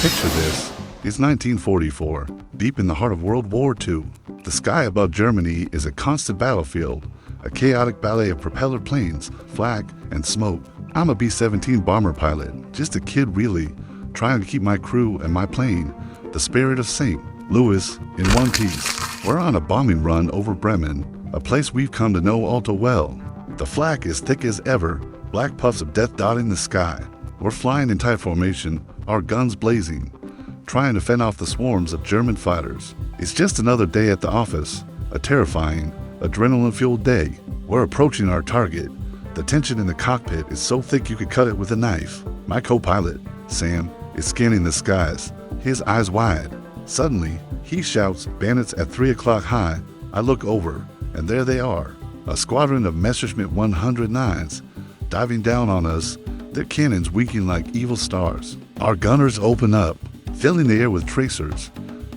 Picture this. It's 1944, deep in the heart of World War II. The sky above Germany is a constant battlefield, a chaotic ballet of propeller planes, flak, and smoke. I'm a B-17 bomber pilot, just a kid really, trying to keep my crew and my plane, the spirit of St. Louis, in one piece. We're on a bombing run over Bremen, a place we've come to know all too well. The flak is thick as ever, black puffs of death dotting the sky. We're flying in tight formation, our guns blazing, trying to fend off the swarms of German fighters. It's just another day at the office, a terrifying, adrenaline-fueled day. We're approaching our target. The tension in the cockpit is so thick you could cut it with a knife. My co-pilot, Sam, is scanning the skies, his eyes wide. Suddenly, he shouts, "Bandits at 3 o'clock high." I look over, and there they are, a squadron of Messerschmitt 109s, diving down on us, their cannons winking like evil stars. Our gunners open up, filling the air with tracers.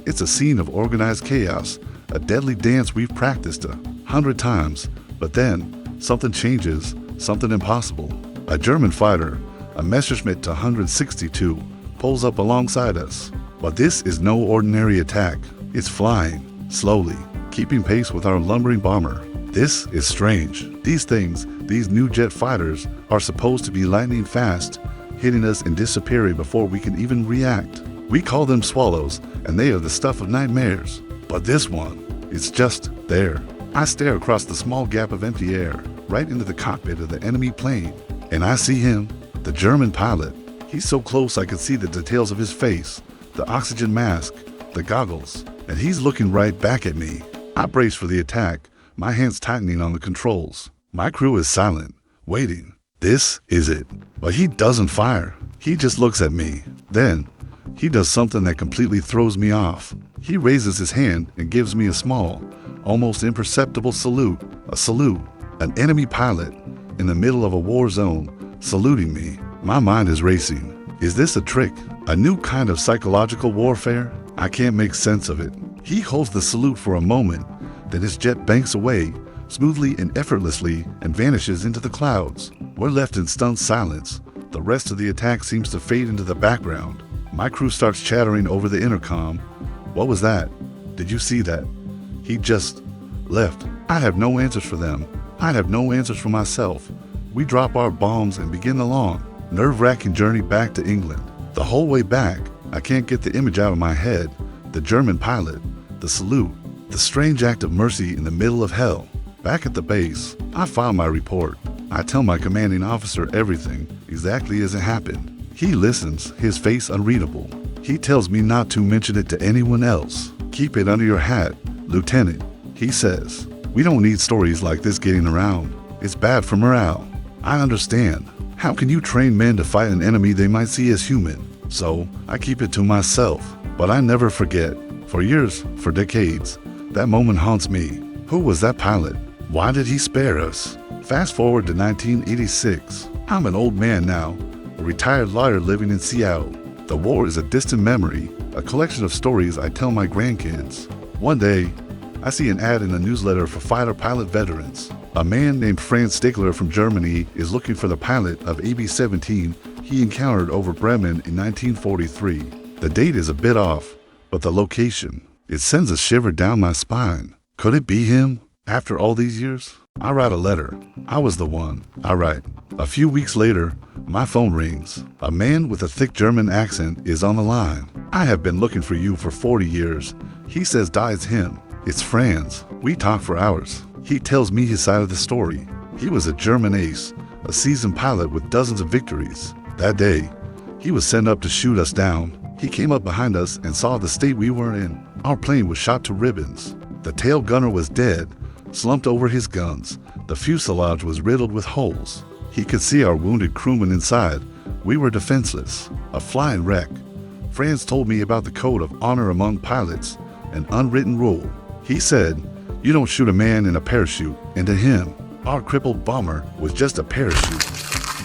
It's a scene of organized chaos, a deadly dance we've practiced 100 times. But then, something changes, something impossible. A German fighter, a Messerschmitt 162, pulls up alongside us. But this is no ordinary attack. It's flying, slowly, keeping pace with our lumbering bomber. This is strange. These new jet fighters are supposed to be lightning fast, hitting us and disappearing before we can even react. We call them swallows, and they are the stuff of nightmares. But this one, it's just there. I stare across the small gap of empty air, right into the cockpit of the enemy plane, and I see him, the German pilot. He's so close I can see the details of his face, the oxygen mask, the goggles, and he's looking right back at me. I brace for the attack, my hands tightening on the controls. My crew is silent, waiting. This is it. But he doesn't fire. He just looks at me. Then, he does something that completely throws me off. He raises his hand and gives me a small, almost imperceptible salute. A salute. An enemy pilot, in the middle of a war zone, saluting me. My mind is racing. Is this a trick? A new kind of psychological warfare? I can't make sense of it. He holds the salute for a moment, then his jet banks away, smoothly and effortlessly, and vanishes into the clouds. We're left in stunned silence. The rest of the attack seems to fade into the background. My crew starts chattering over the intercom. What was that? Did you see that? He just left. I have no answers for them. I have no answers for myself. We drop our bombs and begin the long, nerve-wracking journey back to England. The whole way back, I can't get the image out of my head. The German pilot, the salute, the strange act of mercy in the middle of hell. Back at the base, I file my report. I tell my commanding officer everything, exactly as it happened. He listens, his face unreadable. He tells me not to mention it to anyone else. Keep it under your hat, Lieutenant, he says. We don't need stories like this getting around. It's bad for morale. I understand. How can you train men to fight an enemy they might see as human? So, I keep it to myself. But I never forget. For years, for decades, that moment haunts me. Who was that pilot? Why did he spare us? Fast forward to 1986. I'm an old man now, a retired lawyer living in Seattle. The war is a distant memory, a collection of stories I tell my grandkids. One day, I see an ad in a newsletter for fighter pilot veterans. A man named Franz Stigler from Germany is looking for the pilot of AB-17 he encountered over Bremen in 1943. The date is a bit off, but the location, it sends a shiver down my spine. Could it be him? After all these years? I write a letter. I was the one. I write. A few weeks later, my phone rings. A man with a thick German accent is on the line. I have been looking for you for 40 years. He says it's him. It's Franz. We talk for hours. He tells me his side of the story. He was a German ace, a seasoned pilot with dozens of victories. That day, he was sent up to shoot us down. He came up behind us and saw the state we were in. Our plane was shot to ribbons. The tail gunner was dead, slumped over his guns. The fuselage was riddled with holes. He could see our wounded crewmen inside. We were defenseless, a flying wreck. Franz told me about the code of honor among pilots, an unwritten rule. He said, you don't shoot a man in a parachute, and to him, our crippled bomber was just a parachute.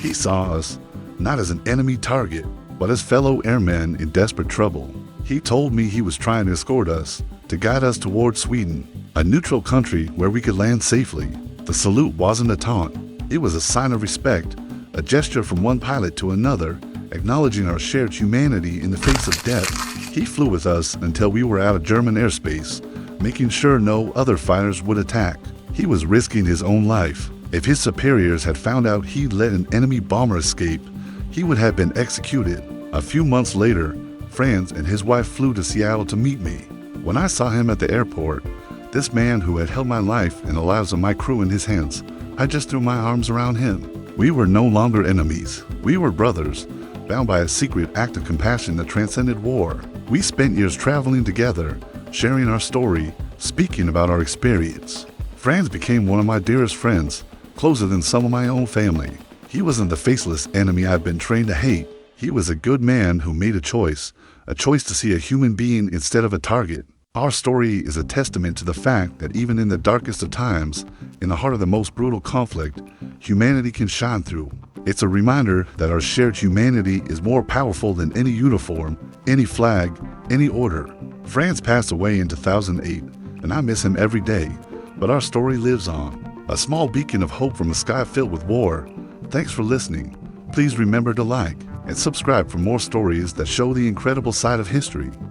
He saw us, not as an enemy target, but as fellow airmen in desperate trouble. He told me he was trying to escort us, to guide us towards Sweden, a neutral country where we could land safely. The salute wasn't a taunt. It was a sign of respect, a gesture from one pilot to another, acknowledging our shared humanity in the face of death. He flew with us until we were out of German airspace, making sure no other fighters would attack. He was risking his own life. If his superiors had found out he'd let an enemy bomber escape, he would have been executed. A few months later, Franz and his wife flew to Seattle to meet me. When I saw him at the airport, this man who had held my life and the lives of my crew in his hands, I just threw my arms around him. We were no longer enemies. We were brothers, bound by a secret act of compassion that transcended war. We spent years traveling together, sharing our story, speaking about our experience. Franz became one of my dearest friends, closer than some of my own family. He wasn't the faceless enemy I've been trained to hate. He was a good man who made a choice to see a human being instead of a target. Our story is a testament to the fact that even in the darkest of times, in the heart of the most brutal conflict, humanity can shine through. It's a reminder that our shared humanity is more powerful than any uniform, any flag, any order. Franz passed away in 2008, and I miss him every day, but our story lives on. A small beacon of hope from a sky filled with war. Thanks for listening. Please remember to like and subscribe for more stories that show the incredible side of history.